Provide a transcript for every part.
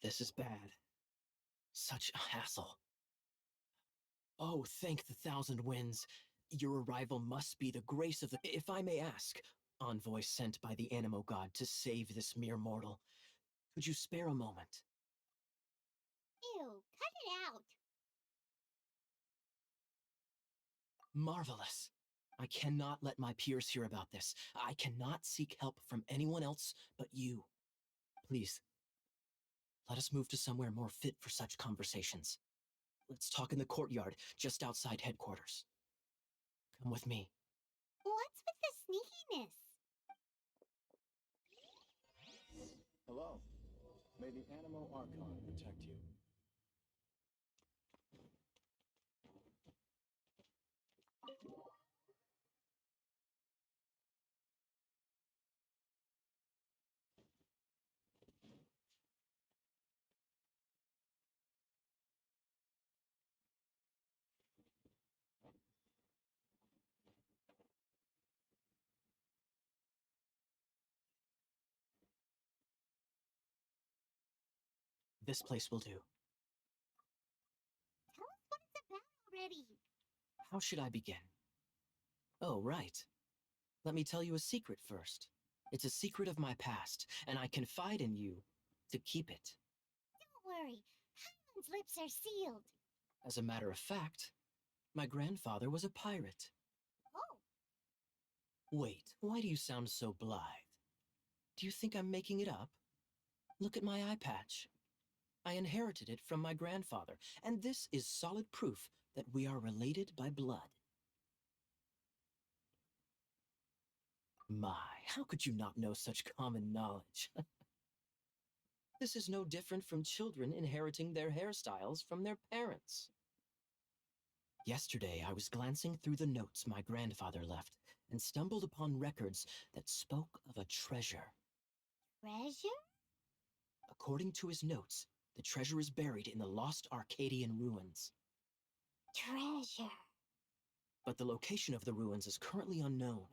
This is bad. Such a hassle. Oh, thank the thousand winds. Your arrival must be the grace of the— If I may ask, envoy sent by the Animo God to save this mere mortal, could you spare a moment? Ew, cut it out. Marvelous. I cannot let my peers hear about this. I cannot seek help from anyone else but you. Please, let us move to somewhere more fit for such conversations. Let's talk in the courtyard, just outside headquarters. Come with me. What's with the sneakiness? Hello. May the Animo Archon protect you. This place will do. Tell us what it's about already. How should I begin? Oh, right. Let me tell you a secret first. It's a secret of my past, and I confide in you to keep it. Don't worry, Hyman's lips are sealed. As a matter of fact, my grandfather was a pirate. Oh. Wait, why do you sound so blithe? Do you think I'm making it up? Look at my eye patch. I inherited it from my grandfather, and this is solid proof that we are related by blood. My, how could you not know such common knowledge? This is no different from children inheriting their hairstyles from their parents. Yesterday, I was glancing through the notes my grandfather left and stumbled upon records that spoke of a treasure. Treasure? According to his notes, the treasure is buried in the lost Arcadian ruins. Treasure. But the location of the ruins is currently unknown.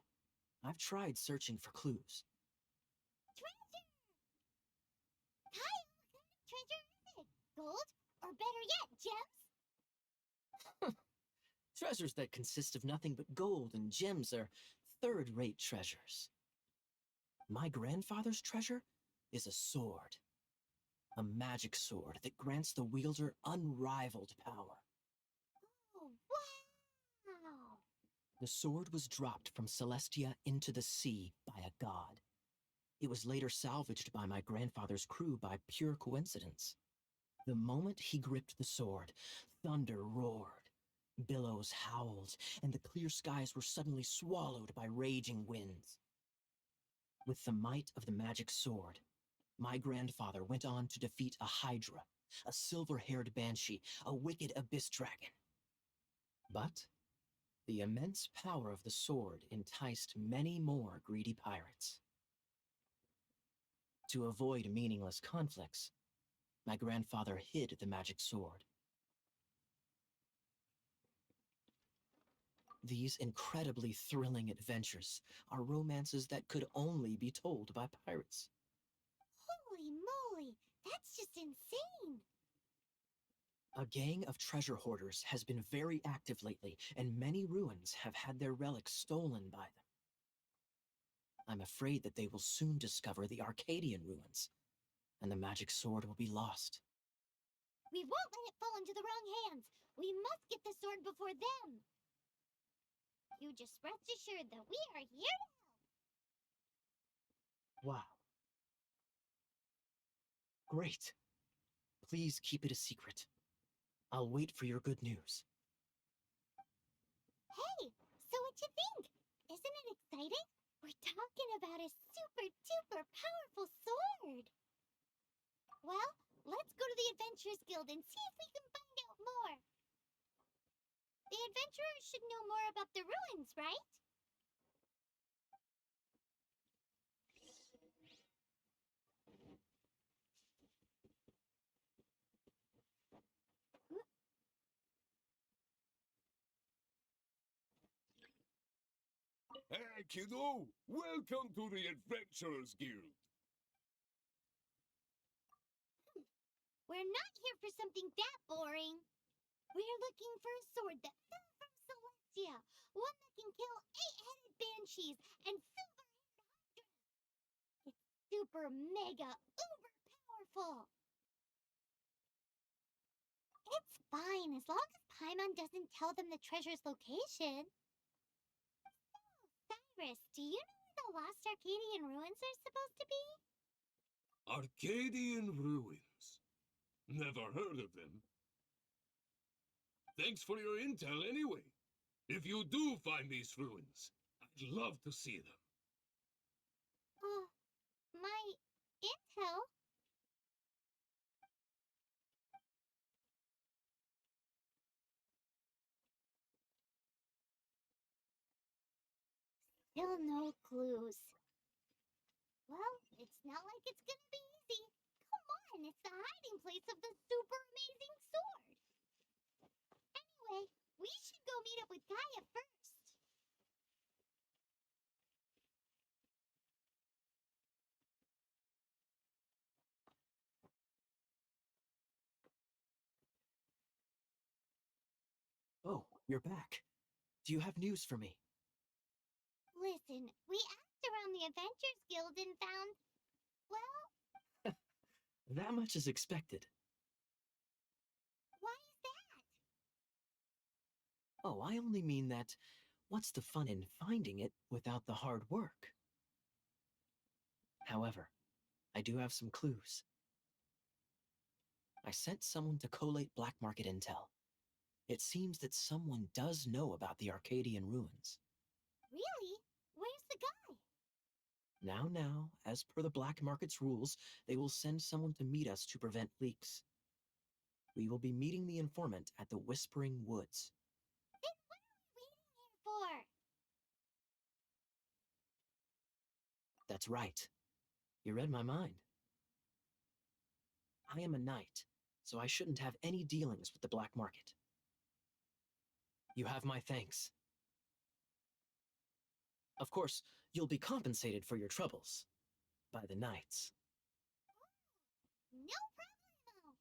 I've tried searching for clues. Treasure! Kyle, what kind of treasure is it? Gold? Or better yet, gems? Treasures that consist of nothing but gold and gems are third-rate treasures. My grandfather's treasure is a sword. A magic sword that grants the wielder unrivaled power. Oh, wow! The sword was dropped from Celestia into the sea by a god. It was later salvaged by my grandfather's crew by pure coincidence. The moment he gripped the sword, thunder roared, billows howled, and the clear skies were suddenly swallowed by raging winds. With the might of the magic sword, my grandfather went on to defeat a hydra, a silver-haired banshee, a wicked abyss dragon. But the immense power of the sword enticed many more greedy pirates. To avoid meaningless conflicts, my grandfather hid the magic sword. These incredibly thrilling adventures are romances that could only be told by pirates. Holy moly, that's just insane! A gang of treasure hoarders has been very active lately, and many ruins have had their relics stolen by them. I'm afraid that they will soon discover the Arcadian ruins, and the magic sword will be lost. We won't let it fall into the wrong hands! We must get the sword before them! You just rest assured that we are here to help! Wow. Great. Please keep it a secret. I'll wait for your good news. Hey, so what you think? Isn't it exciting? We're talking about a super-duper powerful sword! Well, let's go to the Adventurers Guild and see if we can find out more! The adventurers should know more about the ruins, right? Hey, kiddo! Welcome to the Adventurers Guild. We're not here for something that boring. We're looking for a sword that fell from Celestia. One that can kill 8-headed banshees and silver-haired hydras. It's super mega uber powerful. It's fine as long as Paimon doesn't tell them the treasure's location. Cyrus, do you know where the lost Arcadian ruins are supposed to be? Arcadian Ruins. Never heard of them. Thanks for your intel anyway. If you do find these ruins, I'd love to see them. My intel? Still no clues. Well, it's not like it's gonna be easy. Come on, it's the hiding place of the super amazing sword. Anyway, we should go meet up with Gaia first. Oh, you're back. Do you have news for me? Listen, we asked around the Adventures Guild and found, well, That much is expected. why is that? Oh, I only mean that what's the fun in finding it without the hard work? However, I do have some clues. I sent someone to collate black market intel. It seems that someone does know about the Arcadian ruins. Really? Where's the guy? Now, as per the black market's rules, they will send someone to meet us to prevent leaks. We will be meeting the informant at the Whispering Woods. Then what are we waiting here for? That's right. You read my mind. I am a knight, so I shouldn't have any dealings with the black market. You have my thanks. Of course, you'll be compensated for your troubles by the knights. No problemo.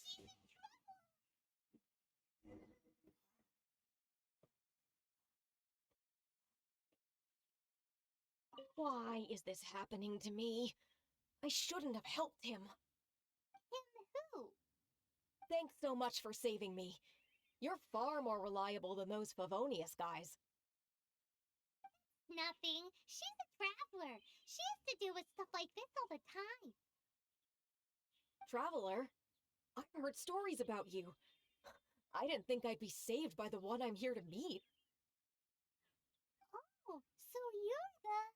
She's in trouble. Why is this happening to me? I shouldn't have helped him. Him who? Thanks so much for saving me. You're far more reliable than those Favonius guys. Nothing. She's a traveler. She has to deal with stuff like this all the time. Traveler? I've heard stories about you. I didn't think I'd be saved by the one I'm here to meet. Oh, so you're the...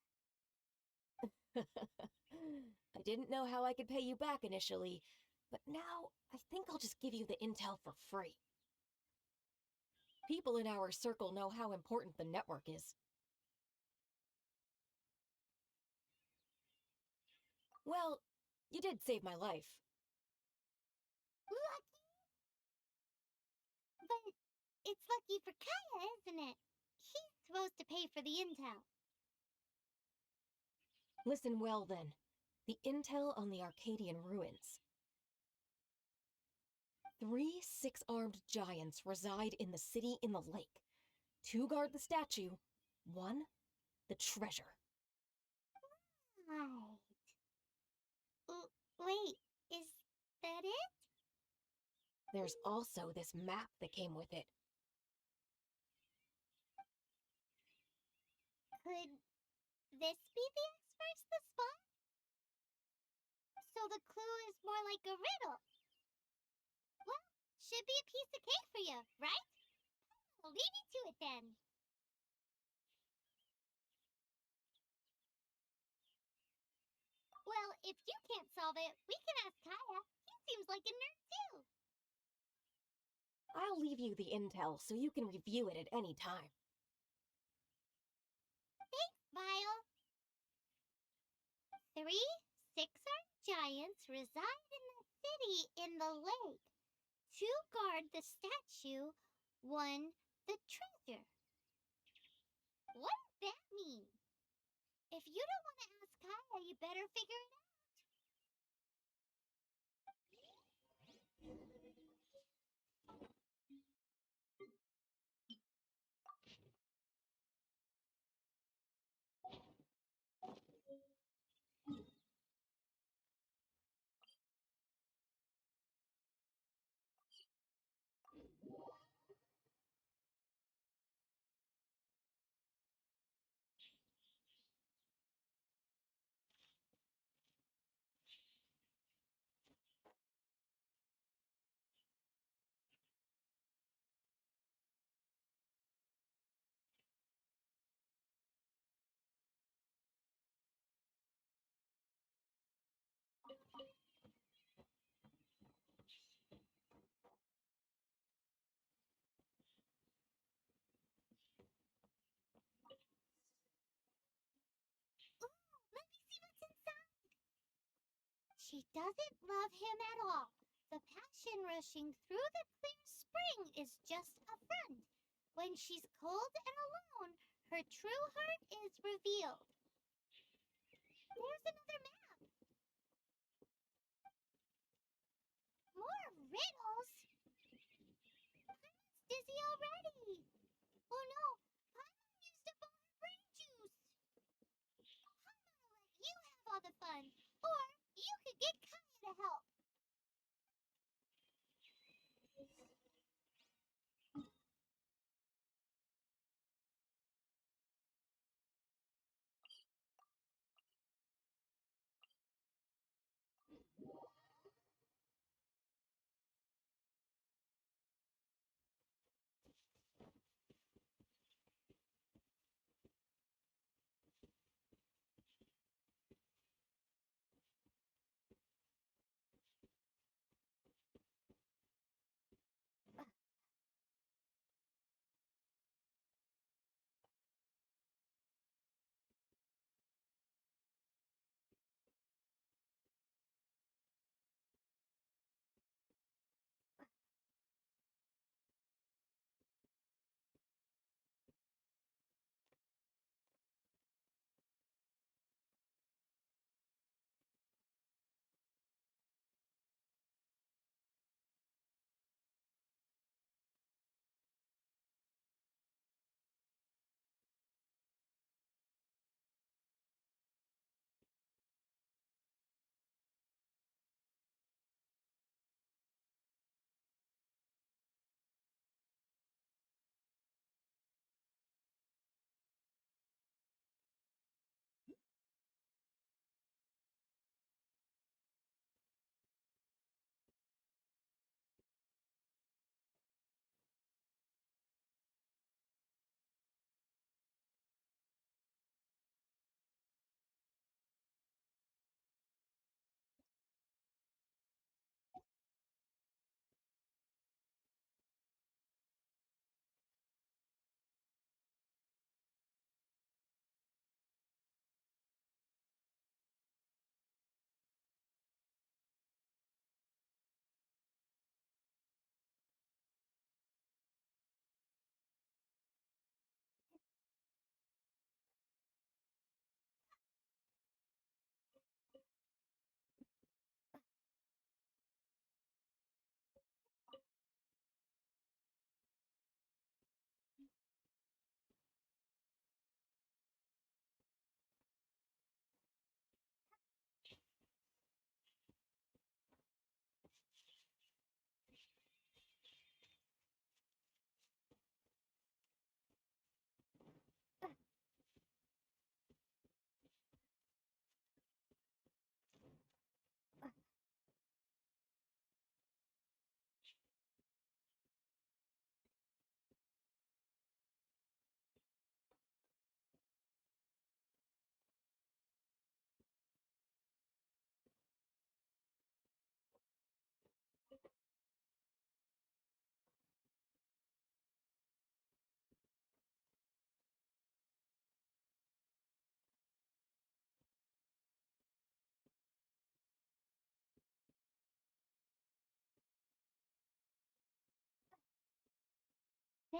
I didn't know how I could pay you back initially, but now I think I'll just give you the intel for free. People in our circle know how important the network is. Well, you did save my life. Lucky? But it's lucky for Kaya, isn't it? He's supposed to pay for the intel. Listen well then. The intel on the Arcadian ruins. 3 6-armed giants reside in the city in the lake. 2 guard the statue, 1 the treasure. Right. Wait, is that it? There's also this map that came with it. Could this be the experts the spot? so the clue is more like a riddle. Well, should be a piece of cake for you, right? I'll leave you to it then. Well, if you can't solve it, we can ask Kaya. He seems like a nerd too. I'll leave you the intel so you can review it at any time. Thanks, Vile. 3 six-armed giants reside in the city in the lake. 2 guard the statue, 1 the treasure. What does that mean? If you don't want to ask Kaya, you better figure it out. Let me see what's inside. She doesn't love him at all. The passion rushing through the clear spring is just a front. When she's cold and alone, her true heart is revealed. There's another map. More riddles? Paimon's dizzy already. Oh no, Paimon used up all her brain juice. Paimon will let you have all the fun, or you could get Kaya to help.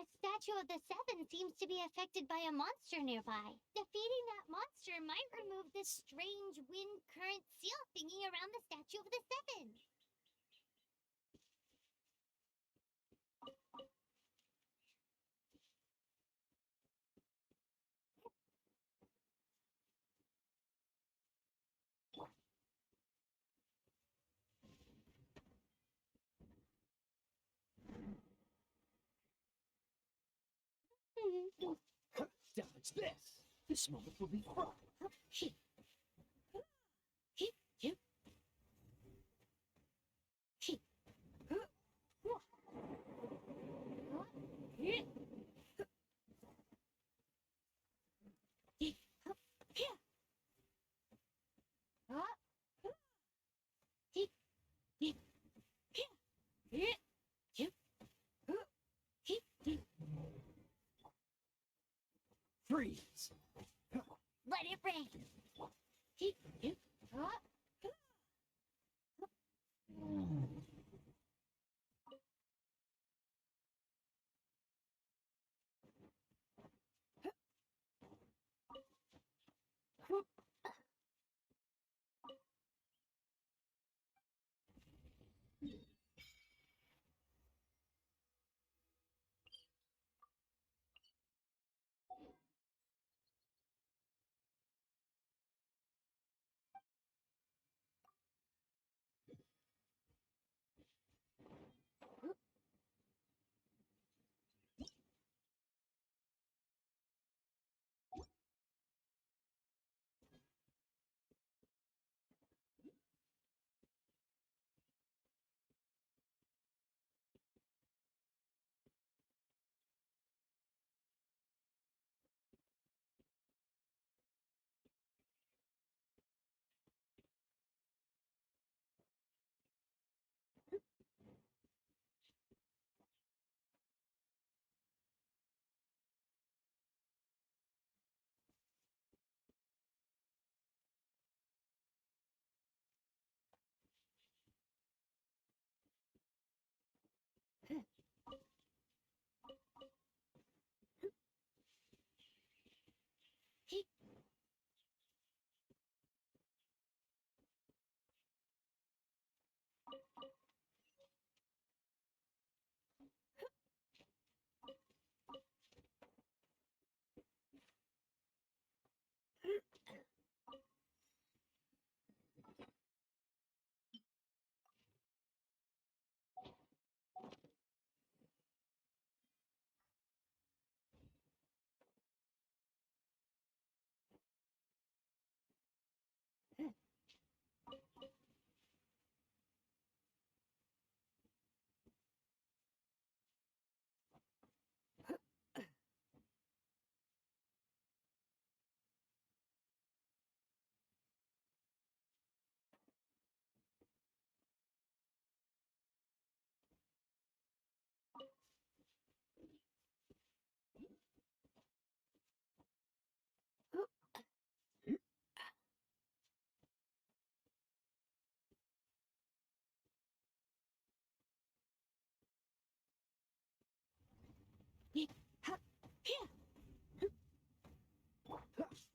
That statue of the Seven seems to be affected by a monster nearby. Defeating that monster might remove this strange wind current seal thingy around the statue of the Seven. Dodge this. This moment will be fun. Freeze. Let it rain.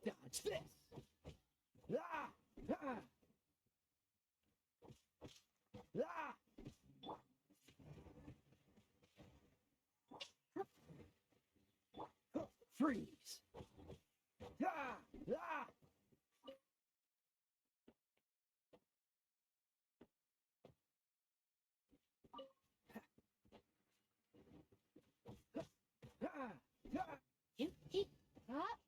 Dodge this. Ah! Ah! Ah! Freeze. Ah! Ah! Ah! Ah!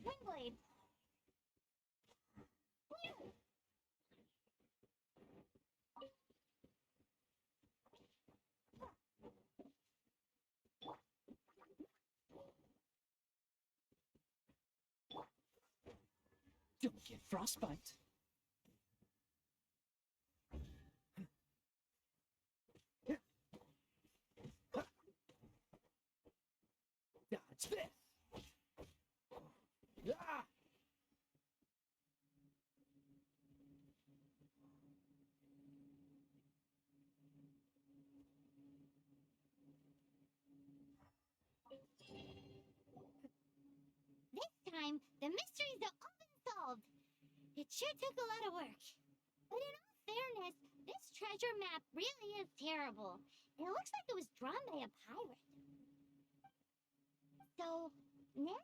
Windblade. Don't get frostbite. Dodge this. Ah! time, the mysteries have all been solved. It sure took a lot of work. But in all fairness, this treasure map really is terrible. It looks like it was drawn by a pirate. So, now...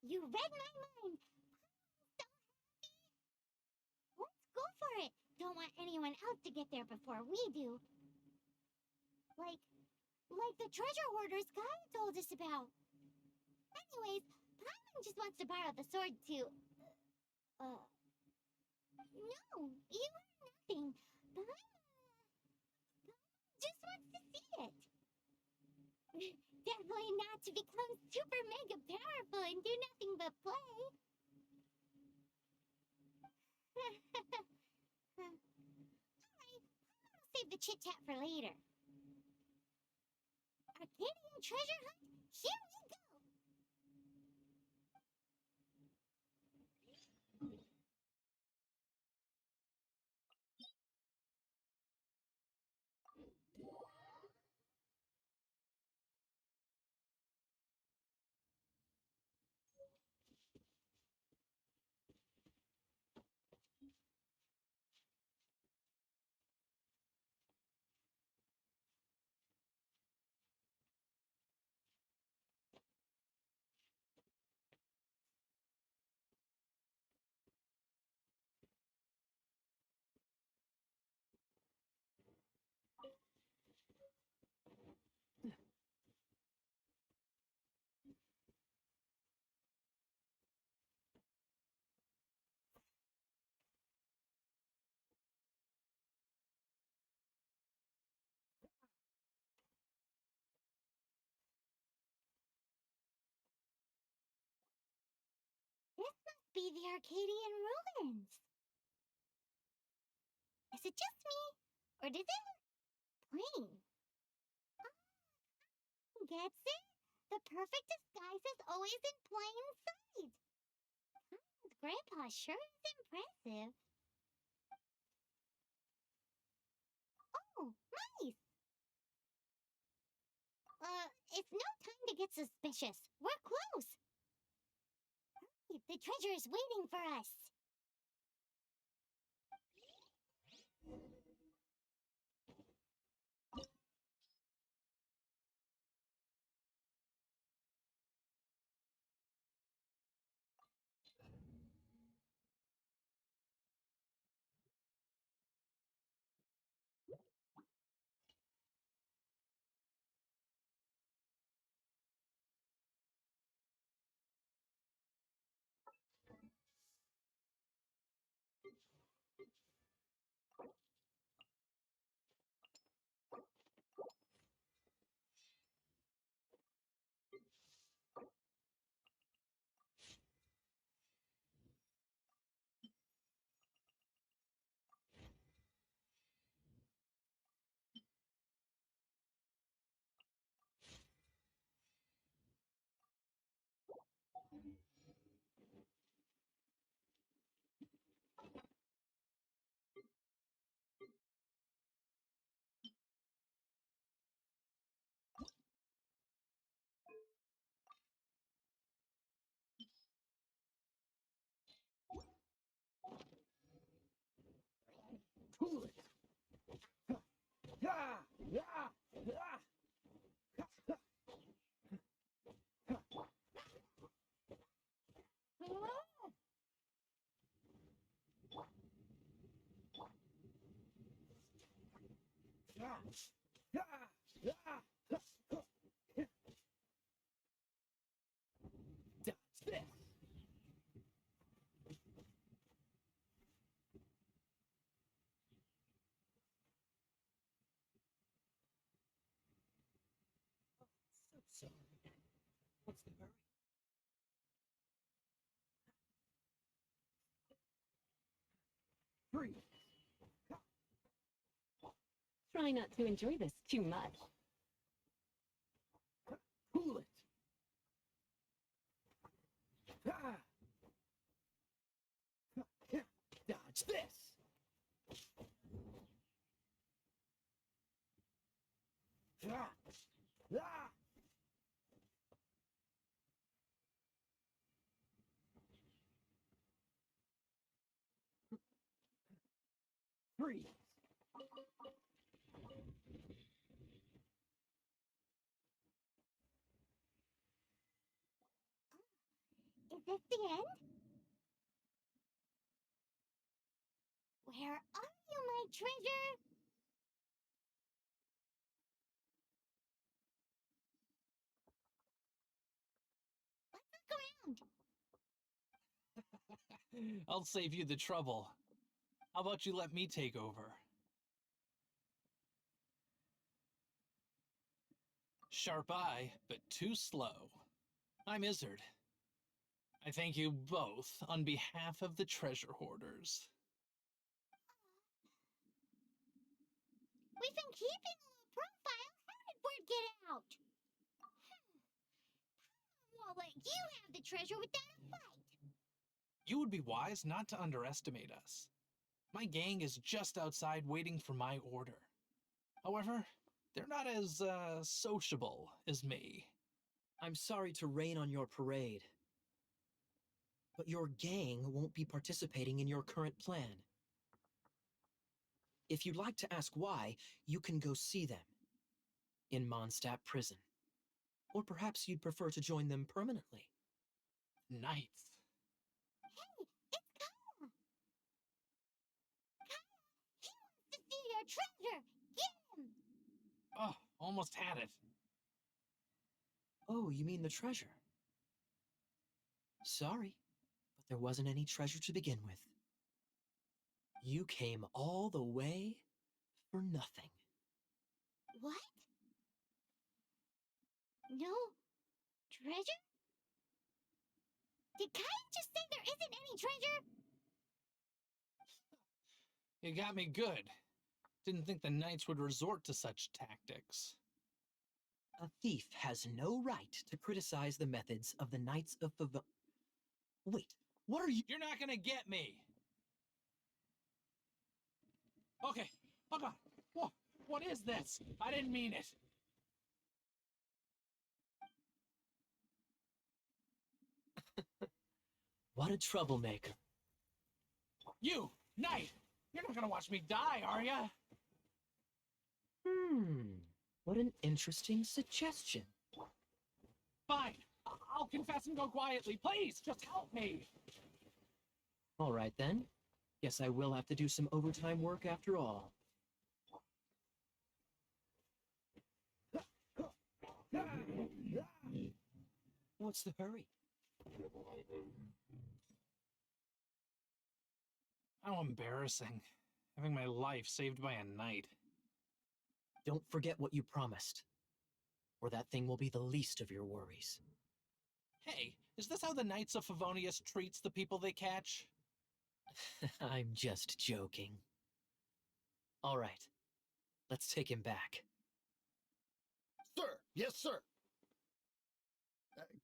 You read my mind! So happy! Let's go for it! Don't want anyone else to get there before we do. Like the treasure hoarders Gaia told us about. Anyways, Paimon just wants to borrow the sword to... No, you heard nothing. Paimon just wants to see it. Definitely not to become super mega powerful and do nothing but play. Alright, I'll save the chit chat for later. Arcadian treasure hunt? Here we go! This must be the Arcadian ruins. Is it just me? Or does it look plain? Gets it? The perfect disguise is always in plain sight. Grandpa sure is impressive. Oh, mice! It's no time to get suspicious. We're close. Hurry, the treasure is waiting for us. Cool it. Yeah, yeah, yeah. That's this. So sorry. What's the hurry? Freeze. Try not to enjoy this too much. Cool it. Ah. Freeze! Is this the end? Where are you, my treasure? Let's look around. I'll save you the trouble. How about you let me take over? Sharp eye, but too slow. I'm Izzard. I thank you both on behalf of the treasure hoarders. We've been keeping a low profile. How did word get out? Won't let you have the treasure without a fight. You would be wise not to underestimate us. My gang is just outside waiting for my order. However, they're not as, sociable as me. I'm sorry to rain on your parade, but your gang won't be participating in your current plan. If you'd like to ask why, you can go see them in Mondstadt prison. Or perhaps you'd prefer to join them permanently. Knights. Hey, it's Kyle. Kyle, he wants to steal your treasure. Get him. Oh, almost had it. Oh, you mean the treasure? Sorry, but there wasn't any treasure to begin with. You came all the way for nothing. What? No treasure? Did Kyle just say there isn't any treasure? You got me good. Didn't think the knights would resort to such tactics. A thief has no right to criticize the methods of the Knights of Wait, what are you? You're not gonna get me! Okay, oh god, what is this? I didn't mean it. What a troublemaker. You, knight! You're not gonna watch me die, are ya? What an interesting suggestion. Fine, I'll confess and go quietly. Please, just help me! All right then. Guess I will have to do some overtime work after all. What's the hurry? How embarrassing. Having my life saved by a knight. Don't forget what you promised, or that thing will be the least of your worries. Hey, is this how the Knights of Favonius treats the people they catch? I'm just joking. All right, let's take him back. Sir! Yes, sir!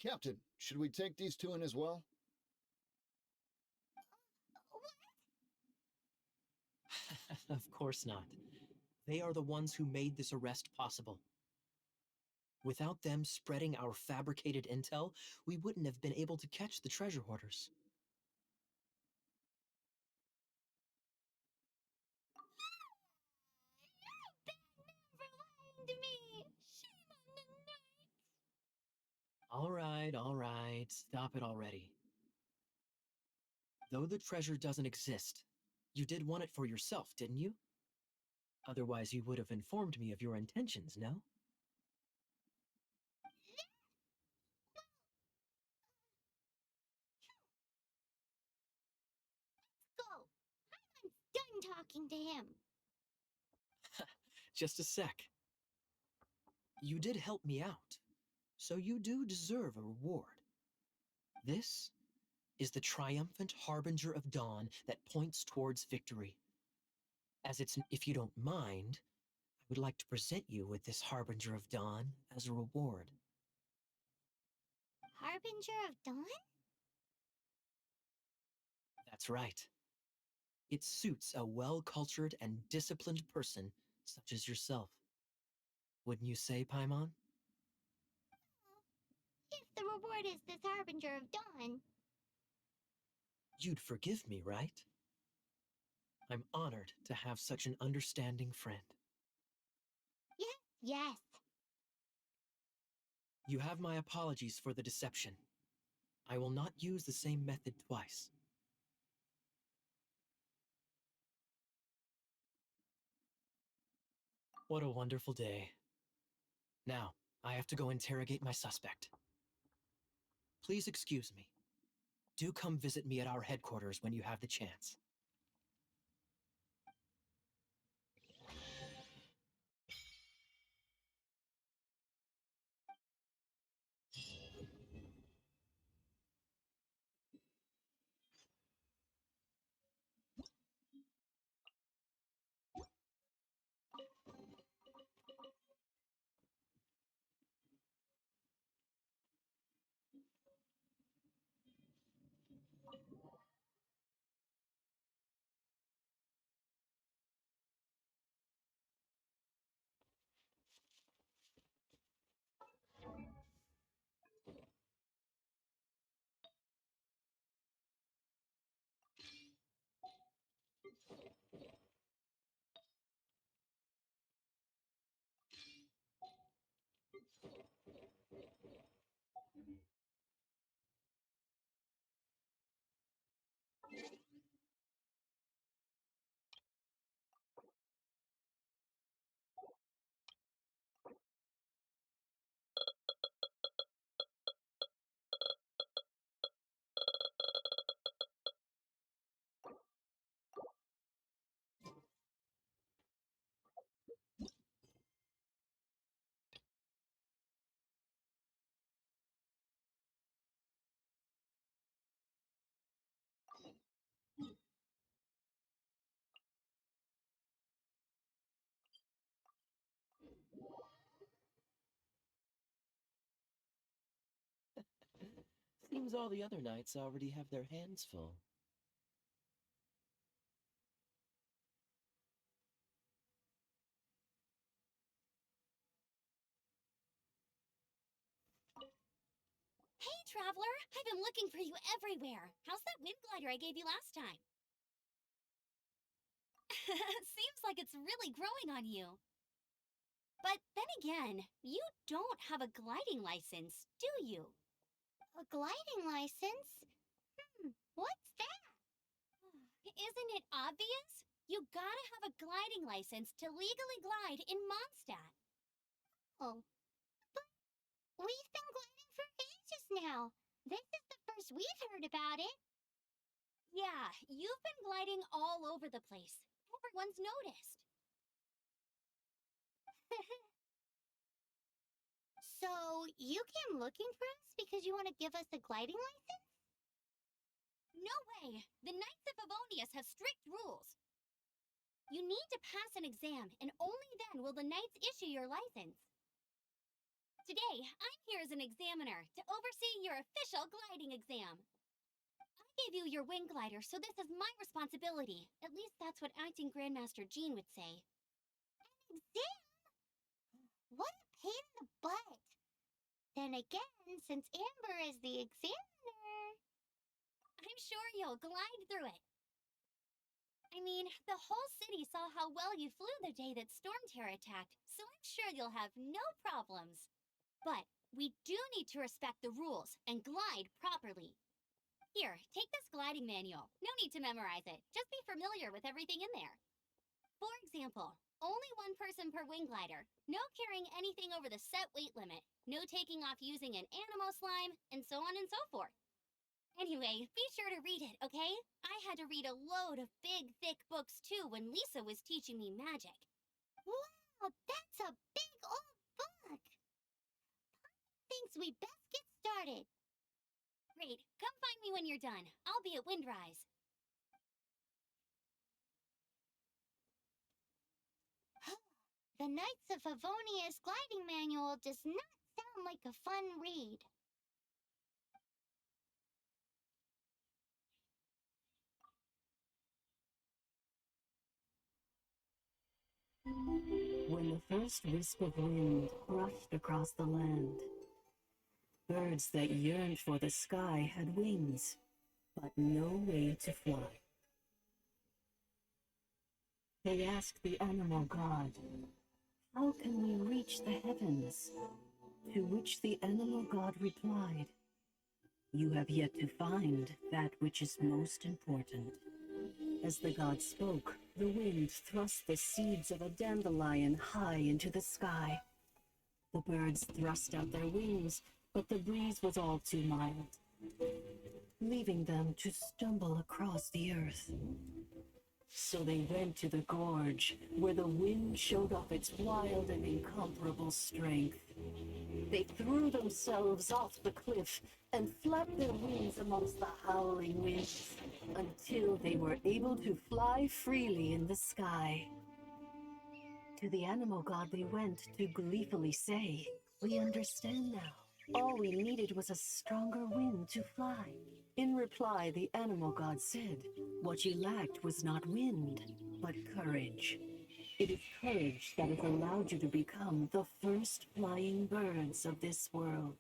Captain, should we take these two in as well? Of course not. They are the ones who made this arrest possible. Without them spreading our fabricated intel, we wouldn't have been able to catch the treasure hoarders. You're a bad man for lying to me. Shame on the knights. All right, stop it already. Though the treasure doesn't exist, you did want it for yourself, didn't you? Otherwise, you would have informed me of your intentions, no? Go. I'm done talking to him. Just a sec. You did help me out, so you do deserve a reward. This is the triumphant harbinger of dawn that points towards victory. If you don't mind, I would like to present you with this harbinger of dawn as a reward. Harbinger of Dawn? That's right. It suits a well-cultured and disciplined person such as yourself. Wouldn't you say, Paimon? If the reward is this harbinger of dawn. You'd forgive me, right? I'm honored to have such an understanding friend. Yes. You have my apologies for the deception. I will not use the same method twice. What a wonderful day. Now, I have to go interrogate my suspect. Please excuse me. Do come visit me at our headquarters when you have the chance. Seems all the other knights already have their hands full. Hey, Traveler! I've been looking for you everywhere. How's that wind glider I gave you last time? Seems like it's really growing on you. But then again, you don't have a gliding license, do you? A gliding license? What's that? Isn't it obvious? You gotta have a gliding license to legally glide in Mondstadt. Oh, but we've been gliding for ages now. This is the first we've heard about it. Yeah, you've been gliding all over the place. Everyone's noticed. So, you came looking for us because you want to give us a gliding license? No way! The Knights of Favonius have strict rules. You need to pass an exam, and only then will the Knights issue your license. Today, I'm here as an examiner to oversee your official gliding exam. I gave you your wing glider, so this is my responsibility. At least that's what Acting Grandmaster Jean would say. An exam? What a pain in the butt. Then again, since Amber is the examiner, I'm sure you'll glide through it. I mean, the whole city saw how well you flew the day that Storm Terror attacked, so I'm sure you'll have no problems. But we do need to respect the rules and glide properly. Here, take this gliding manual. No need to memorize it. Just be familiar with everything in there. For example, only one person per wing glider, no carrying anything over the set weight limit, no taking off using an animal slime, and so on and so forth. Anyway, be sure to read it, okay? I had to read a load of big, thick books too when Lisa was teaching me magic. Wow, that's a big old book! Thinks we best get started. Great, come find me when you're done. I'll be at Windrise. The Knights of Favonius gliding manual does not sound like a fun read. when the first wisp of wind brushed across the land. Birds that yearned for the sky had wings, but no way to fly. They asked the animal god, "How can we reach the heavens?" To which the animal god replied, "You have yet to find that which is most important." As the god spoke, the wind thrust the seeds of a dandelion high into the sky. The birds thrust out their wings, but the breeze was all too mild, leaving them to stumble across the earth. So they went to the gorge, where the wind showed off its wild and incomparable strength. They threw themselves off the cliff and flapped their wings amongst the howling winds until they were able to fly freely in the sky. To the animal god they went to gleefully say, "We understand now. All we needed was a stronger wind to fly." In reply, the animal god said, "What you lacked was not wind, but courage. It is courage that has allowed you to become the first flying birds of this world."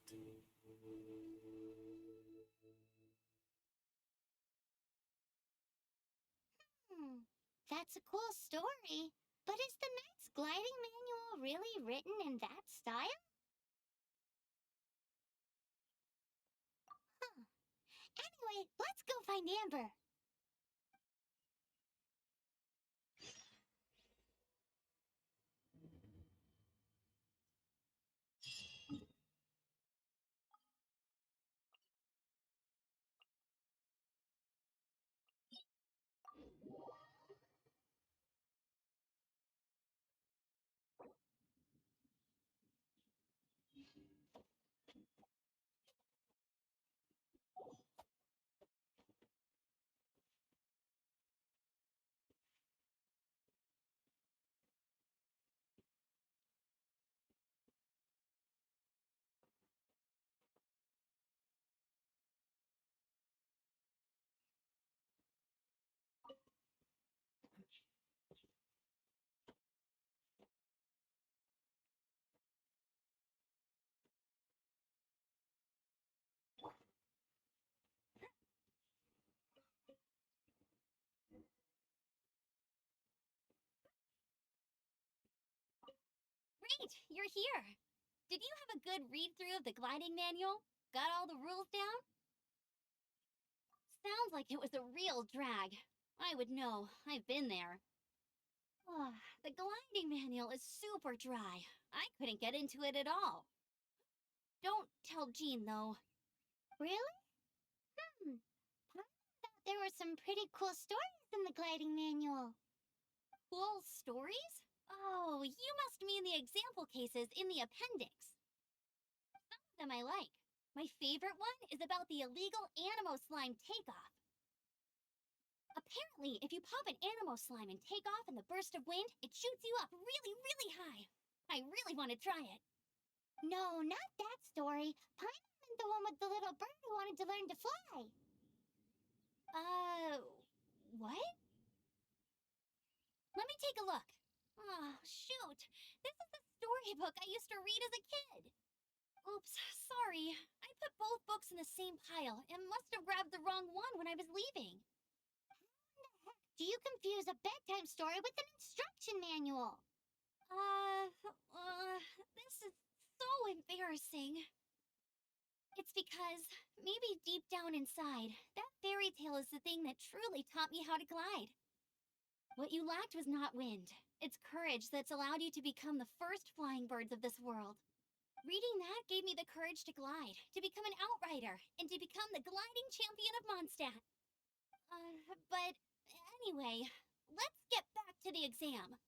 That's a cool story. But is the Knight's gliding manual really written in that style? Huh. Anyway, let's go find Amber. Great, you're here. Did you have a good read-through of the gliding manual? Got all the rules down? Sounds like it was a real drag. I would know. I've been there. The gliding manual is super dry. I couldn't get into it at all. Don't tell Jean, though. Really? I thought there were some pretty cool stories in the gliding manual. Cool stories? Oh, you must mean the example cases in the appendix. Some of them I like. My favorite one is about the illegal Animo Slime takeoff. Apparently, if you pop an Animo Slime and take off in the burst of wind, it shoots you up really, really high. I really want to try it. No, not that story. Paimon meant the one with the little bird who wanted to learn to fly. What? Let me take a look. Oh, shoot. This is the storybook I used to read as a kid. Oops, sorry. I put both books in the same pile and must have grabbed the wrong one when I was leaving. How in the heck do you confuse a bedtime story with an instruction manual? This is so embarrassing. It's because, maybe deep down inside, that fairy tale is the thing that truly taught me how to glide. What you lacked was not wind. It's courage that's allowed you to become the first flying birds of this world. Reading that gave me the courage to glide, to become an outrider, and to become the gliding champion of Mondstadt. But anyway, let's get back to the exam.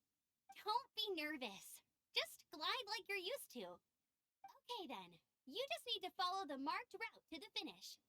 Don't be nervous. Just glide like you're used to. Okay then, you just need to follow the marked route to the finish.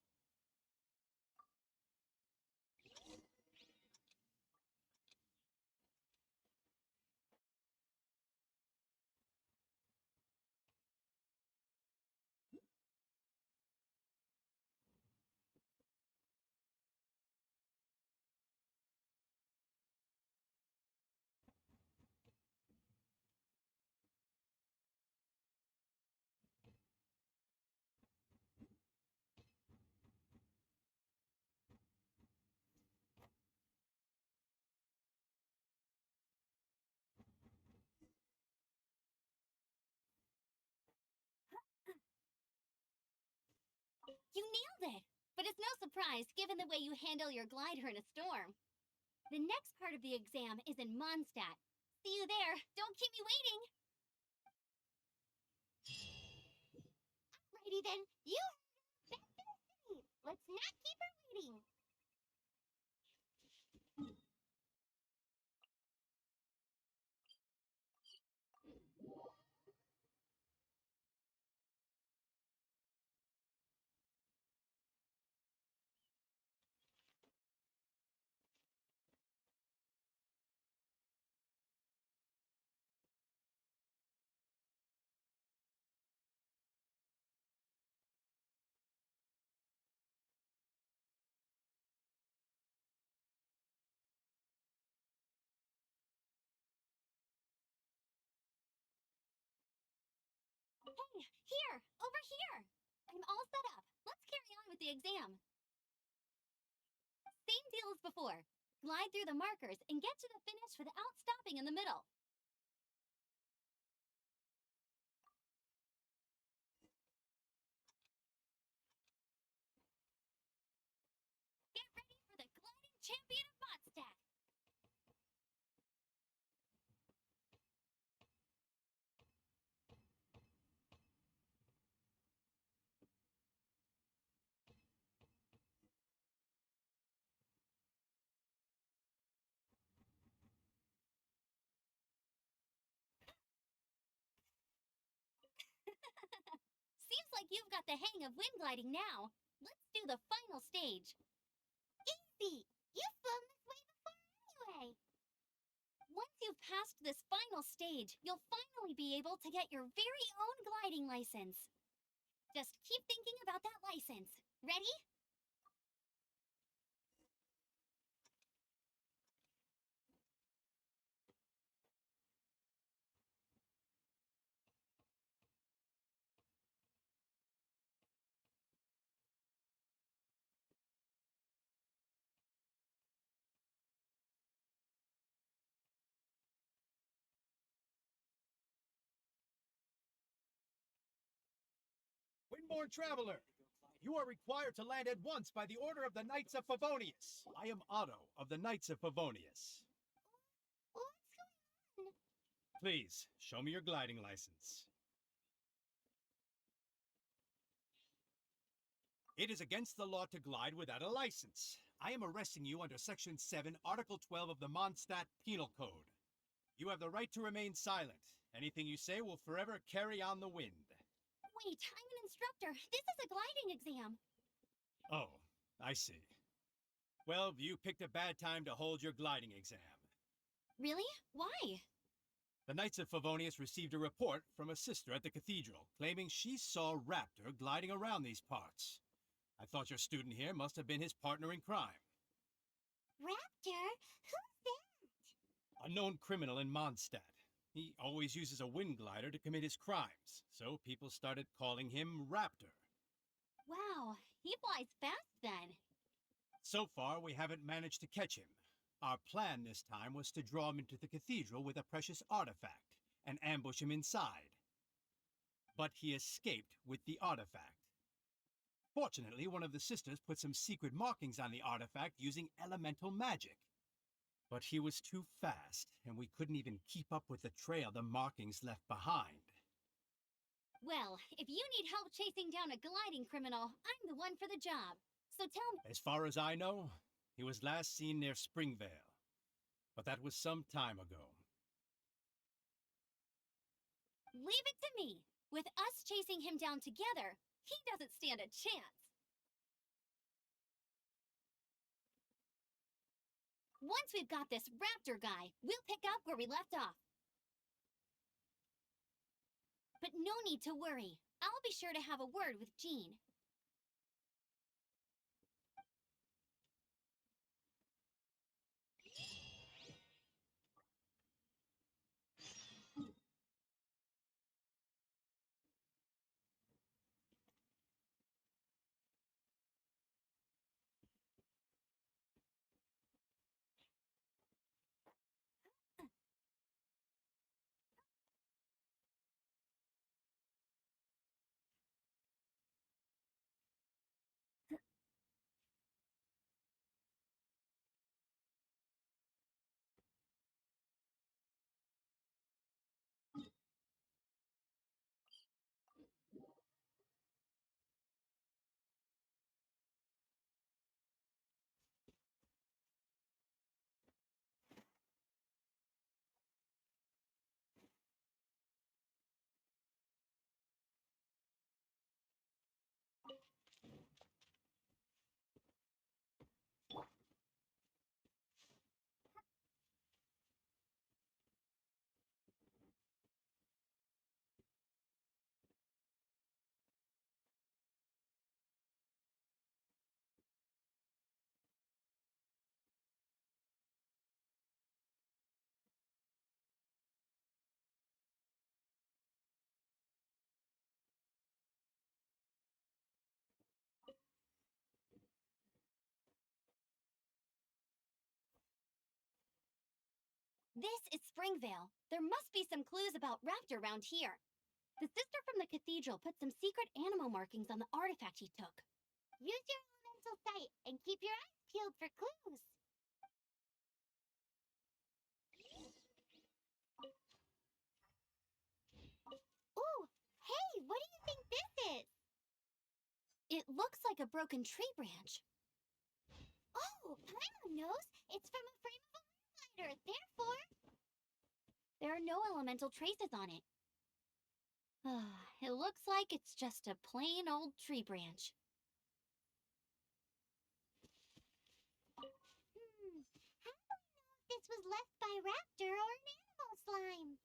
You nailed it! But it's no surprise, given the way you handle your glider in a storm. The next part of the exam is in Mondstadt. See you there. Don't keep me waiting. Alrighty then. You back to the city. Let's not keep her waiting. Hey, here! Over here! I'm all set up. Let's carry on with the exam. Same deal as before. Glide through the markers and get to the finish without stopping in the middle. Get ready for the gliding champion of Mondstadt. Seems like you've got the hang of wind gliding now. Let's do the final stage. Easy! You've flown this way before anyway. Once you've passed this final stage, you'll finally be able to get your very own gliding license. Just keep thinking about that license. Ready? Windborne traveler, you are required to land at once by the order of the Knights of Favonius. I am Otto of the Knights of Favonius. What's going on? Please, show me your gliding license. It is against the law to glide without a license. I am arresting you under Section 7, Article 12 of the Mondstadt Penal Code. You have the right to remain silent. Anything you say will forever carry on the wind. Wait, I'm an instructor. This is a gliding exam. Oh, I see. Well, you picked a bad time to hold your gliding exam. Really? Why? The Knights of Favonius received a report from a sister at the cathedral claiming she saw Raptor gliding around these parts. I thought your student here must have been his partner in crime. Raptor? Who's that? A known criminal in Mondstadt. He always uses a wind glider to commit his crimes, so people started calling him Raptor. Wow, he flies fast then. So far, we haven't managed to catch him. Our plan this time was to draw him into the cathedral with a precious artifact and ambush him inside. But he escaped with the artifact. Fortunately, one of the sisters put some secret markings on the artifact using elemental magic. But he was too fast, and we couldn't even keep up with the trail the markings left behind. Well, if you need help chasing down a gliding criminal, I'm the one for the job. So tell me. As far as I know, he was last seen near Springvale. But that was some time ago. Leave it to me. With us chasing him down together, he doesn't stand a chance. Once we've got this Raptor guy, we'll pick up where we left off. But no need to worry. I'll be sure to have a word with Jean. This is Springvale. There must be some clues about Raptor around here. The sister from the cathedral put some secret animal markings on the artifact he took. Use your elemental sight and keep your eyes peeled for clues. Ooh, hey, what do you think this is? It looks like a broken tree branch. Oh, Paimon knows. It's from a frame of a moonlighter. Therefore, there are no elemental traces on it. It looks like it's just a plain old tree branch. How do we know if this was left by Raptor or an animal slime?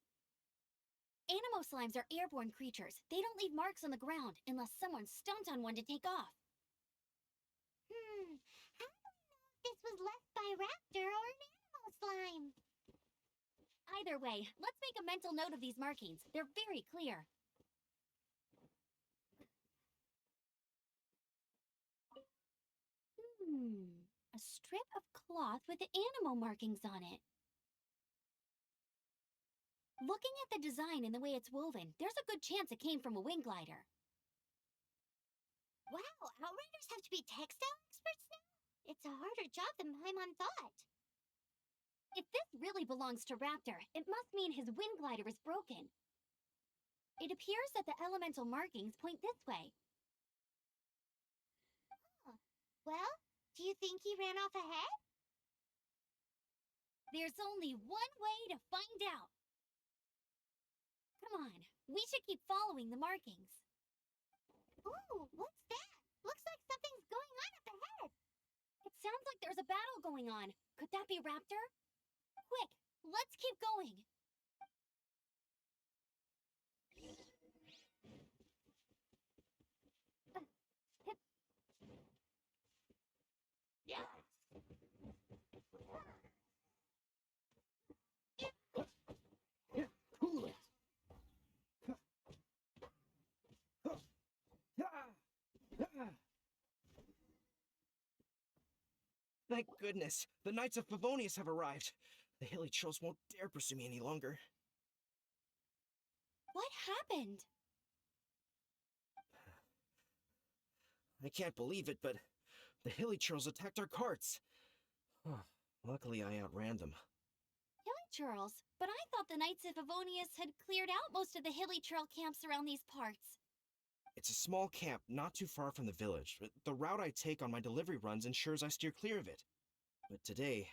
Animo slimes are airborne creatures. They don't leave marks on the ground unless someone stomped on one to take off. How do we know if this was left by Raptor or an animal slime? Either way, let's make a mental note of these markings. They're very clear. A strip of cloth with animal markings on it. Looking at the design and the way it's woven, there's a good chance it came from a wing glider. Wow, Outriders have to be textile experts now? It's a harder job than Paimon thought. If this really belongs to Raptor, it must mean his wind glider is broken. It appears that the elemental markings point this way. Well, do you think he ran off ahead? There's only one way to find out. Come on, we should keep following the markings. Ooh, what's that? Looks like something's going on up ahead. It sounds like there's a battle going on. Could that be Raptor? Quick, let's keep going. Cool it. Thank goodness, the Knights of Favonius have arrived. The hilly trolls won't dare pursue me any longer. What happened? I can't believe it, but the hilly trolls attacked our carts. Luckily, I outran them. Hilly Churls, but I thought the Knights of Favonius had cleared out most of the hilly trail camps around these parts. It's a small camp not too far from the village. The route I take on my delivery runs ensures I steer clear of it. But today,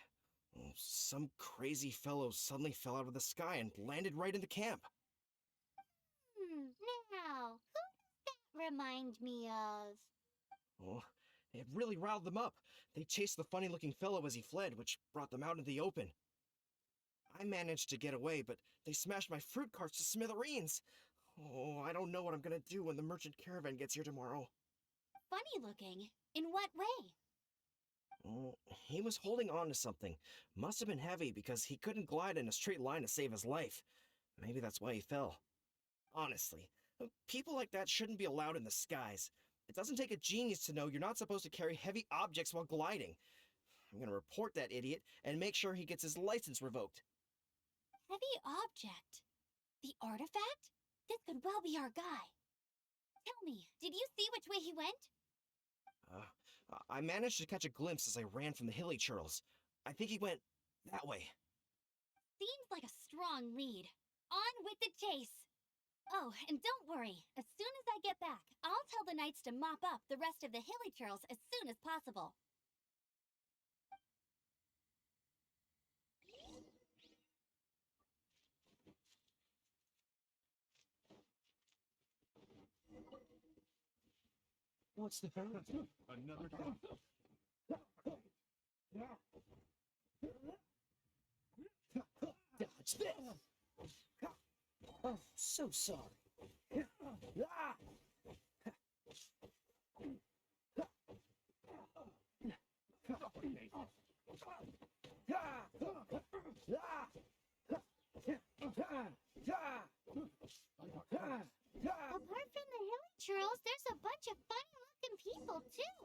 some crazy fellow suddenly fell out of the sky and landed right in the camp. Now, who does that remind me of? Oh, it really riled them up. They chased the funny-looking fellow as he fled, which brought them out into the open. I managed to get away, but they smashed my fruit carts to smithereens. Oh, I don't know what I'm gonna do when the merchant caravan gets here tomorrow. Funny looking? In what way? Oh, he was holding on to something. Must have been heavy because he couldn't glide in a straight line to save his life. Maybe that's why he fell. Honestly, people like that shouldn't be allowed in the skies. It doesn't take a genius to know you're not supposed to carry heavy objects while gliding. I'm gonna report that idiot and make sure he gets his license revoked. Heavy object? The artifact? This could well be our guy. Tell me, did you see which way he went? I managed to catch a glimpse as I ran from the hilly churls. I think he went that way. Seems like a strong lead. On with the chase! Oh, and don't worry. As soon as I get back, I'll tell the knights to mop up the rest of the hilly churls as soon as possible. What's the matter? Another Dodge this! Oh, so sorry. Apart from the hilly churls, there's a bunch of funny-looking people, too.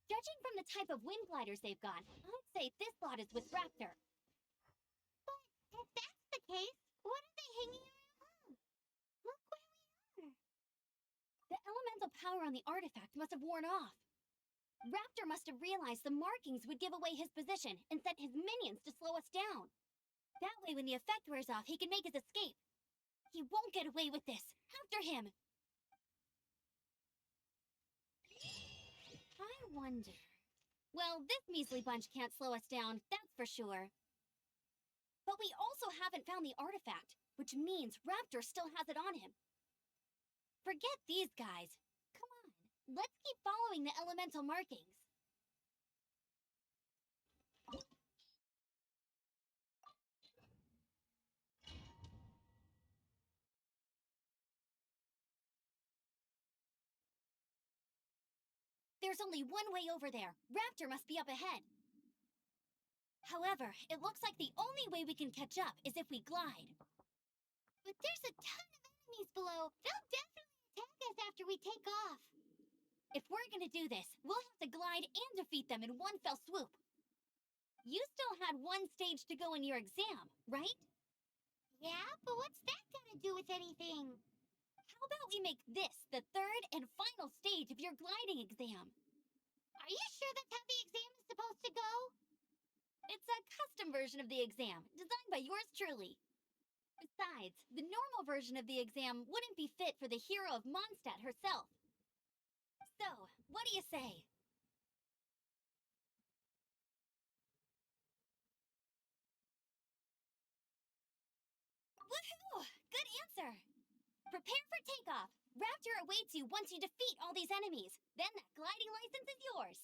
Judging from the type of wind gliders they've got, I'd say this lot is with Raptor. case, what are they hanging around? Look where we are. The elemental power on the artifact must have worn off. Raptor must have realized the markings would give away his position and sent his minions to slow us down. That way, when the effect wears off, he can make his escape. He won't get away with this. After him! I wonder... Well, this measly bunch can't slow us down, that's for sure. But we also haven't found the artifact, which means Raptor still has it on him. Forget these guys. Come on, let's keep following the elemental markings. There's only one way over there. Raptor must be up ahead. However, it looks like the only way we can catch up is if we glide. But there's a ton of enemies below. They'll definitely attack us after we take off. If we're gonna do this, we'll have to glide and defeat them in one fell swoop. You still had one stage to go in your exam, right? Yeah, but what's that got to do with anything? How about we make this the third and final stage of your gliding exam? Are you sure that's how the exam is supposed to go? It's a custom version of the exam, designed by yours truly. Besides, the normal version of the exam wouldn't be fit for the hero of Mondstadt herself. So, what do you say? Woohoo! Good answer! Prepare for takeoff. Raptor awaits you once you defeat all these enemies. Then that gliding license is yours.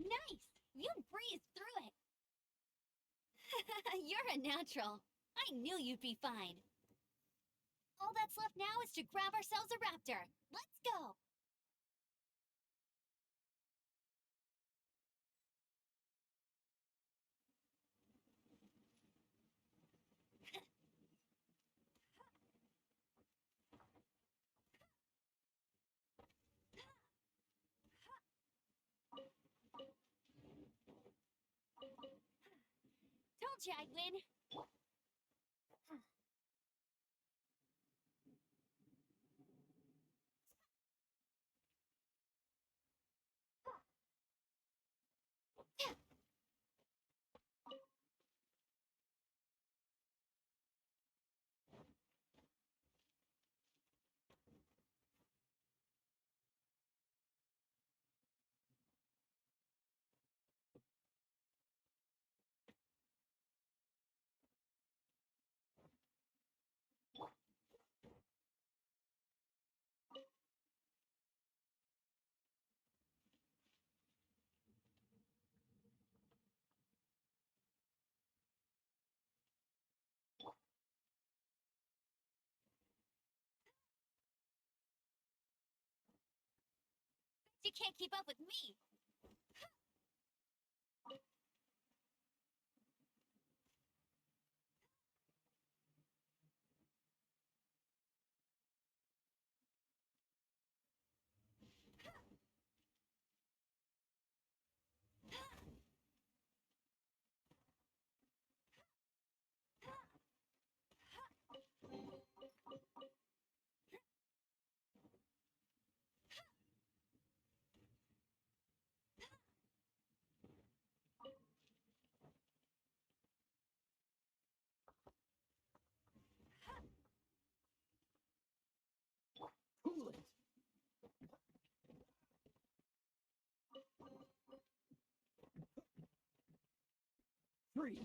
Nice! You breezed through it! You're a natural. I knew you'd be fine. All that's left now is to grab ourselves a raptor. Let's go! Told you I'd win. She can't keep up with me. Cool it. Freeze.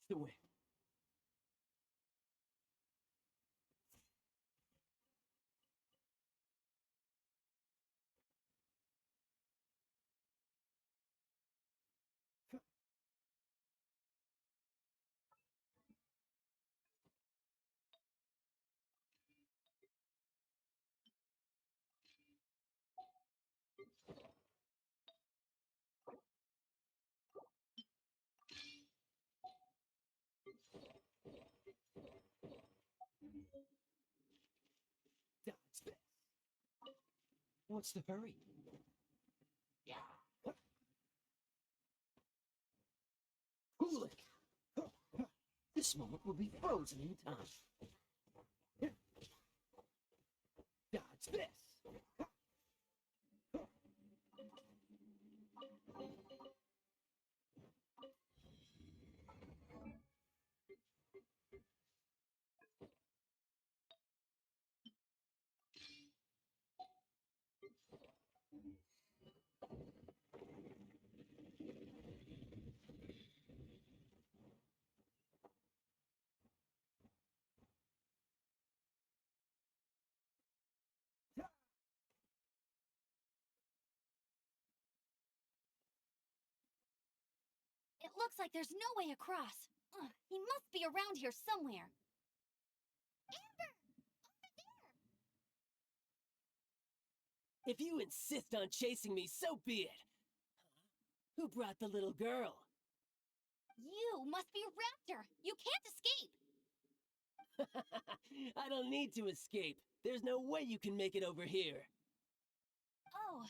The way. That's this. What's the hurry? Yeah. Cool it. This moment will be frozen in time. Dodge this. It looks like there's no way across. Ugh, he must be around here somewhere. If you insist on chasing me, so be it. Who brought the little girl? You must be Raptor! You can't escape! I don't need to escape. There's no way you can make it over here. Oh,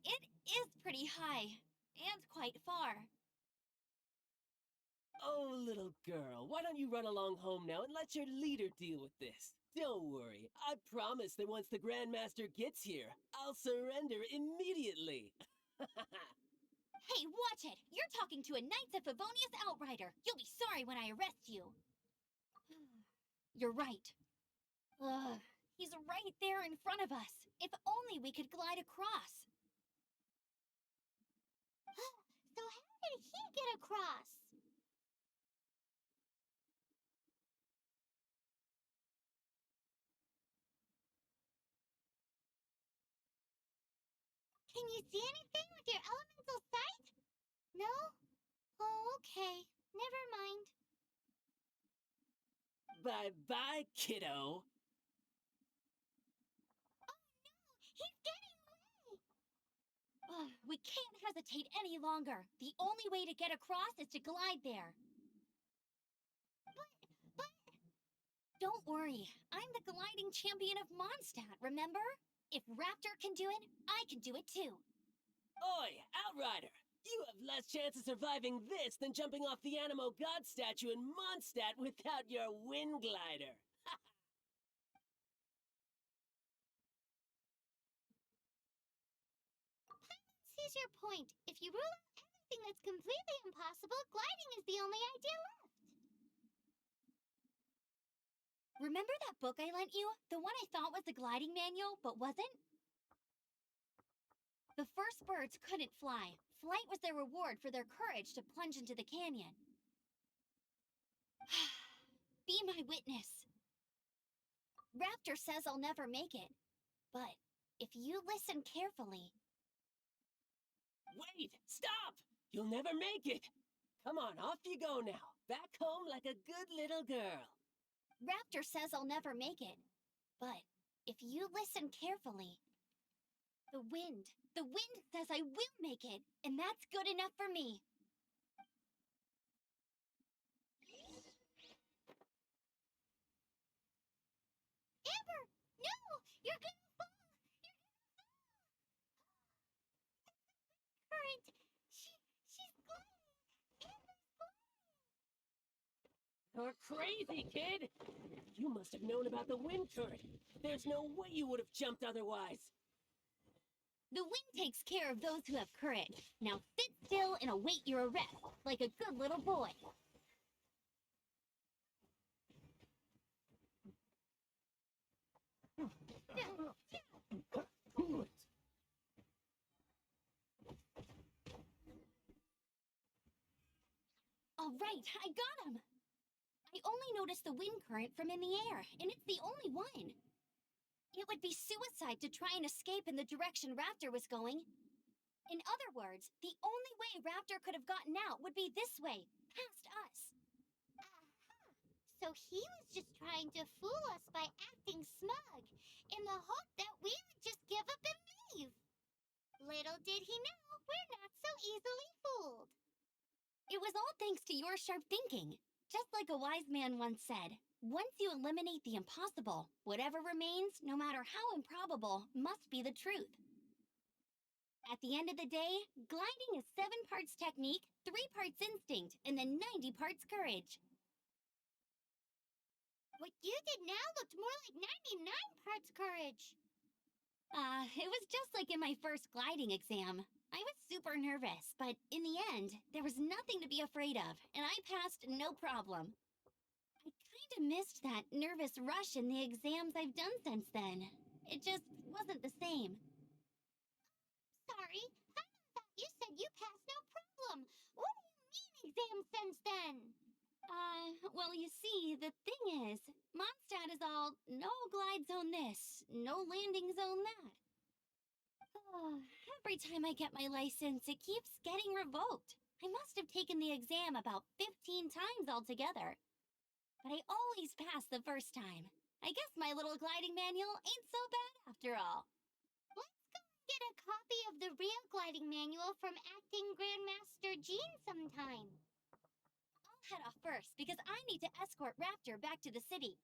it is pretty high. And quite far. Oh, little girl, why don't you run along home now and let your leader deal with this? Don't worry, I promise that once the Grandmaster gets here, I'll surrender immediately. Hey, watch it! You're talking to a Knights of Favonius outrider. You'll be sorry when I arrest you. You're right. Ugh, he's right there in front of us. If only we could glide across. So how did he get across? Can you see anything with your elemental sight? No? Oh, okay. Never mind. Bye-bye, kiddo. He's getting away! Ugh, we can't hesitate any longer. The only way to get across is to glide there. But... Don't worry. I'm the gliding champion of Mondstadt, remember? If Raptor can do it, I can do it too. Oi, Outrider! You have less chance of surviving this than jumping off the Animo God statue in Mondstadt without your wind glider. Sees your point. If you rule out everything that's completely impossible, gliding is the only idea left. Remember that book I lent you? The one I thought was the gliding manual, but wasn't? The first birds couldn't fly. Flight was their reward for their courage to plunge into the canyon. Be my witness. Raptor says I'll never make it. But if you listen carefully... Wait! Stop! You'll never make it! Come on, off you go now. Back home like a good little girl. Raptor says I'll never make it. But if you listen carefully... The wind says I will make it, and that's good enough for me. Amber! No! You're gonna fall! You're gonna fall! Current! She's gliding! Amber's gliding! You're crazy, kid! You must have known about the wind current. There's no way you would have jumped otherwise. The wind takes care of those who have courage. Now sit still and await your arrest, like a good little boy. All right, I got him! I only noticed the wind current from in the air, and it's the only one. It would be suicide to try and escape in the direction Raptor was going. In other words, the only way Raptor could have gotten out would be this way, past us. Aha! So he was just trying to fool us by acting smug, in the hope that we would just give up and leave. Little did he know, we're not so easily fooled. It was all thanks to your sharp thinking. Just like a wise man once said, once you eliminate the impossible, whatever remains, no matter how improbable, must be the truth. At the end of the day, gliding is 7 parts technique, 3 parts instinct, and then 90 parts courage. What you did now looked more like 99 parts courage. It was just like in my first gliding exam. I was super nervous, but in the end, there was nothing to be afraid of, and I passed no problem. I kinda missed that nervous rush in the exams I've done since then. It just wasn't the same. Sorry, I thought you said you passed no problem. What do you mean exam since then? Well, you see, the thing is, Mondstadt is all no glide zone this, no landing zone that. Every time I get my license, it keeps getting revoked. I must have taken the exam about 15 times altogether. But I always pass the first time. I guess my little gliding manual ain't so bad after all. Let's go and get a copy of the real gliding manual from Acting Grandmaster Jean sometime. head off first because I need to escort Raptor back to the city.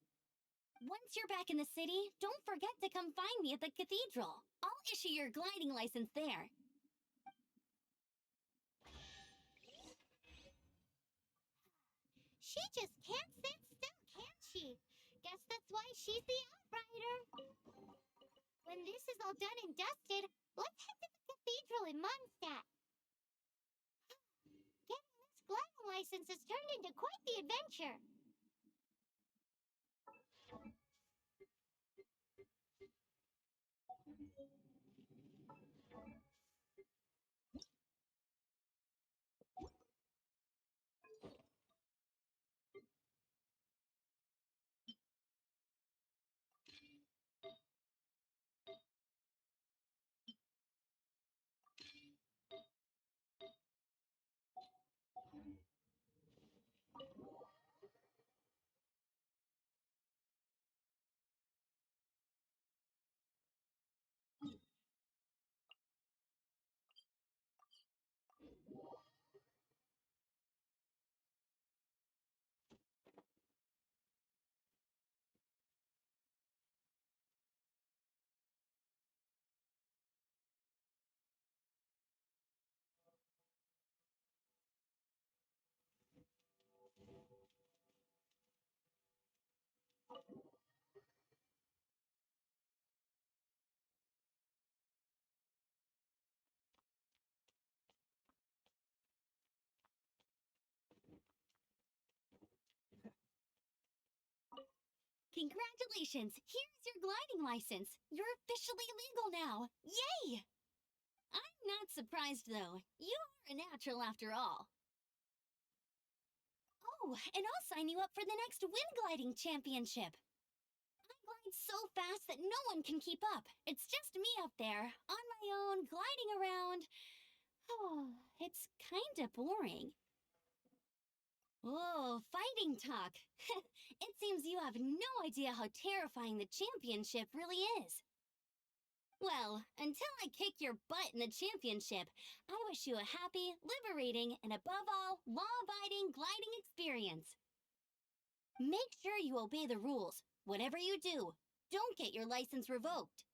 Once you're back in the city, don't forget to come find me at the cathedral. I'll issue your gliding license there. She just can't sit still, can she? Guess that's why she's the Outrider. When this is all done and dusted, let's head to the cathedral in Mondstadt. Getting this gliding license has turned into quite the adventure. Congratulations! Here's your gliding license. You're officially legal now. Yay! I'm not surprised, though. You are a natural after all. Oh, and I'll sign you up for the next wind gliding championship. I glide so fast that no one can keep up. It's just me up there, on my own, gliding around. Oh, it's kinda boring. Oh, fighting talk. It seems you have no idea how terrifying the championship really is. Well, until I kick your butt in the championship, I wish you a happy, liberating, and above all, law-abiding gliding experience. Make sure you obey the rules. Whatever you do, don't get your license revoked.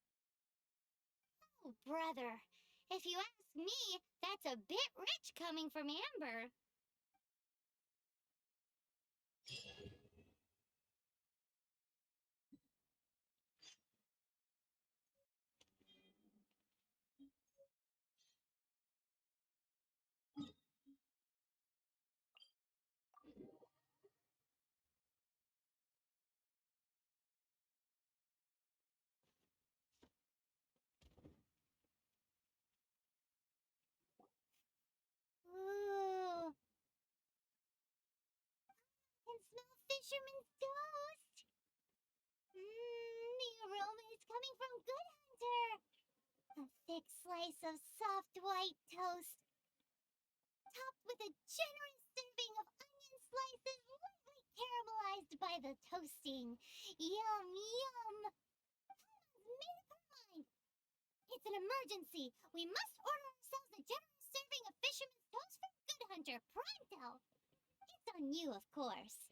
Oh, brother. If you ask me, that's a bit rich coming from Amber. Ooh. I can smell fisherman's toast. The aroma is coming from Good Hunter. A thick slice of soft white toast, topped with a generous serving of onion slices lightly caramelized by the toasting. Yum, yum. Paimon made up her mind. It's an emergency. We must order ourselves a generous serving of fisherman's toast from Good Hunter pronto. It's on you, of course.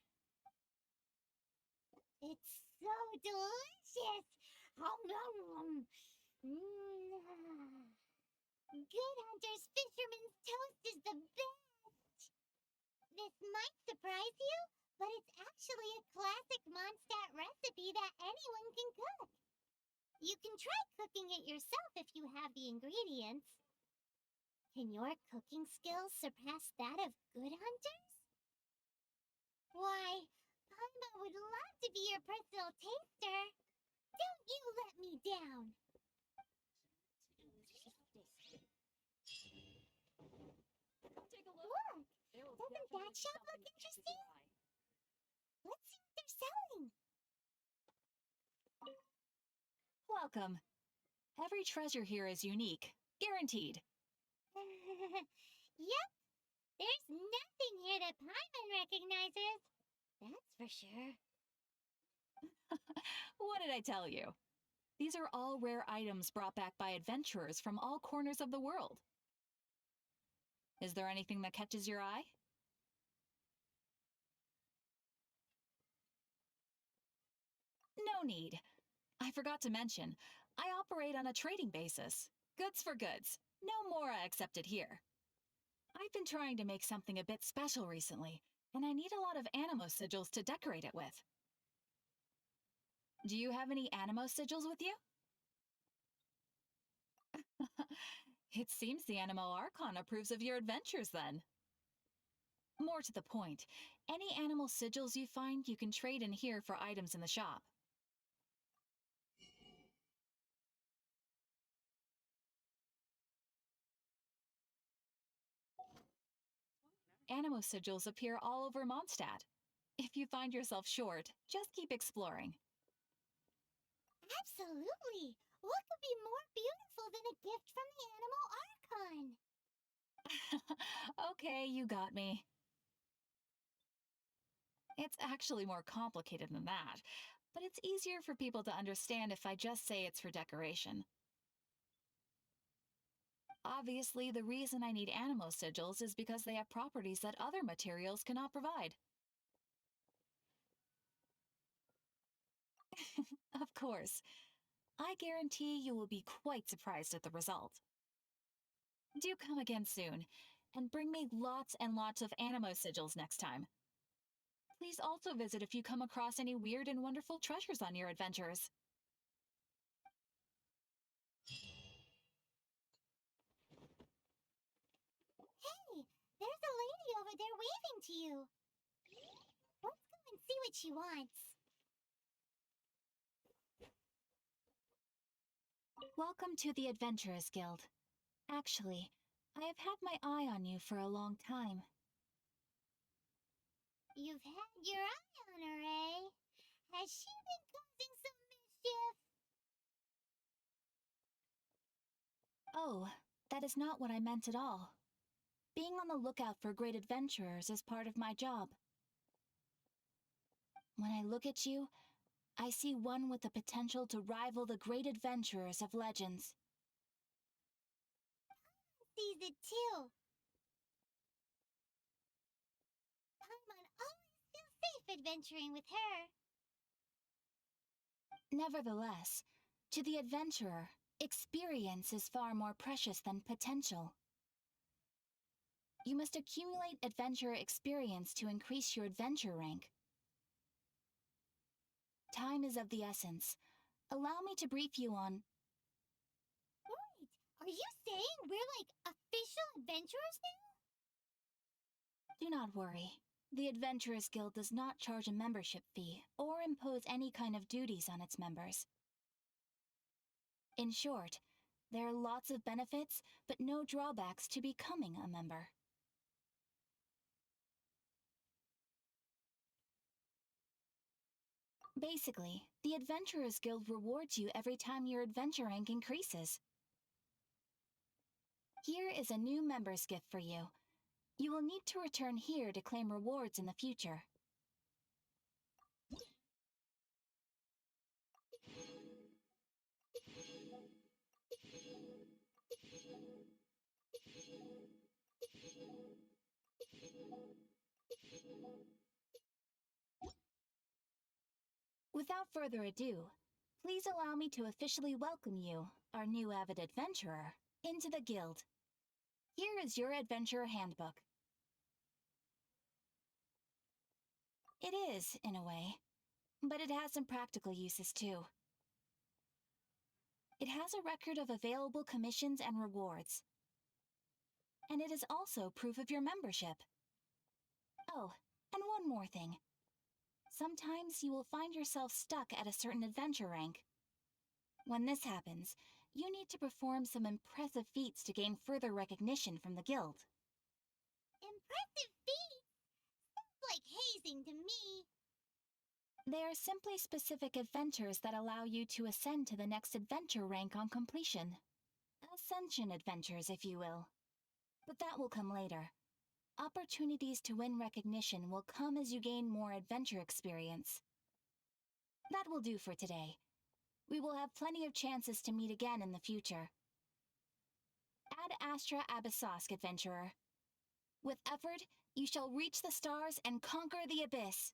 It's so delicious. Nom, nom, nom. Good Hunter's fisherman's toast is the best. This might surprise you, but it's actually a classic Mondstadt recipe that anyone can cook. You can try cooking it yourself if you have the ingredients. Can your cooking skills surpass that of Good Hunter's? Why, Paimon would love to be your personal taster. Don't you let me down. Take a look. Look, There will doesn't definitely that be shop something look to catch interesting? your eye. Let's see what they're selling. Welcome. Every treasure here is unique, guaranteed. Yep, there's nothing here that Paimon recognizes. That's for sure. What did I tell you? These are all rare items brought back by adventurers from all corners of the world. Is there anything that catches your eye? No need. I forgot to mention, I operate on a trading basis. Goods for goods. No mora accepted here. I've been trying to make something a bit special recently, and I need a lot of animo sigils to decorate it with. Do you have any animo sigils with you? It seems the Animo Archon approves of your adventures then. More to the point, any animal sigils you find you can trade in here for items in the shop. Animo sigils appear all over Mondstadt. If you find yourself short, just keep exploring. Absolutely! What could be more beautiful than a gift from the Animal Archon? Okay, you got me. It's actually more complicated than that, but it's easier for people to understand if I just say it's for decoration. Obviously, the reason I need animo sigils is because they have properties that other materials cannot provide. Of course. I guarantee you will be quite surprised at the result. Do come again soon, and bring me lots and lots of animo sigils next time. Please also visit if you come across any weird and wonderful treasures on your adventures. Hey, there's a lady over there waving to you. Let's go and see what she wants. Welcome to the Adventurers Guild. Actually, I have had my eye on you for a long time. You've had your eye on her, eh? Has she been causing some mischief? Oh, that is not what I meant at all. Being on the lookout for great adventurers is part of my job. When I look at you, I see one with the potential to rival the great adventurers of legends. Sees it too. Paimon always feels safe adventuring with her. Nevertheless, to the adventurer, experience is far more precious than potential. You must accumulate adventurer experience to increase your adventure rank. Time is of the essence. Allow me to brief you on... Wait, are you saying we're like official adventurers now? Do not worry. The Adventurers Guild does not charge a membership fee or impose any kind of duties on its members. In short, there are lots of benefits, but no drawbacks to becoming a member. Basically, the Adventurers Guild rewards you every time your adventure rank increases. Here is a new member's gift for you. You will need to return here to claim rewards in the future. Without further ado, please allow me to officially welcome you, our new avid adventurer, into the guild. Here is your adventurer handbook. It is, in a way, but it has some practical uses too. It has a record of available commissions and rewards. And it is also proof of your membership. Oh, and one more thing. Sometimes you will find yourself stuck at a certain adventure rank. When this happens, you need to perform some impressive feats to gain further recognition from the guild. Impressive feats? Sounds like hazing to me. They are simply specific adventures that allow you to ascend to the next adventure rank on completion. Ascension adventures, if you will. But that will come later. Opportunities to win recognition will come as you gain more adventure experience. That will do for today. We will have plenty of chances to meet again in the future. Ad Astra Abyssosk, adventurer. With effort, you shall reach the stars and conquer the abyss.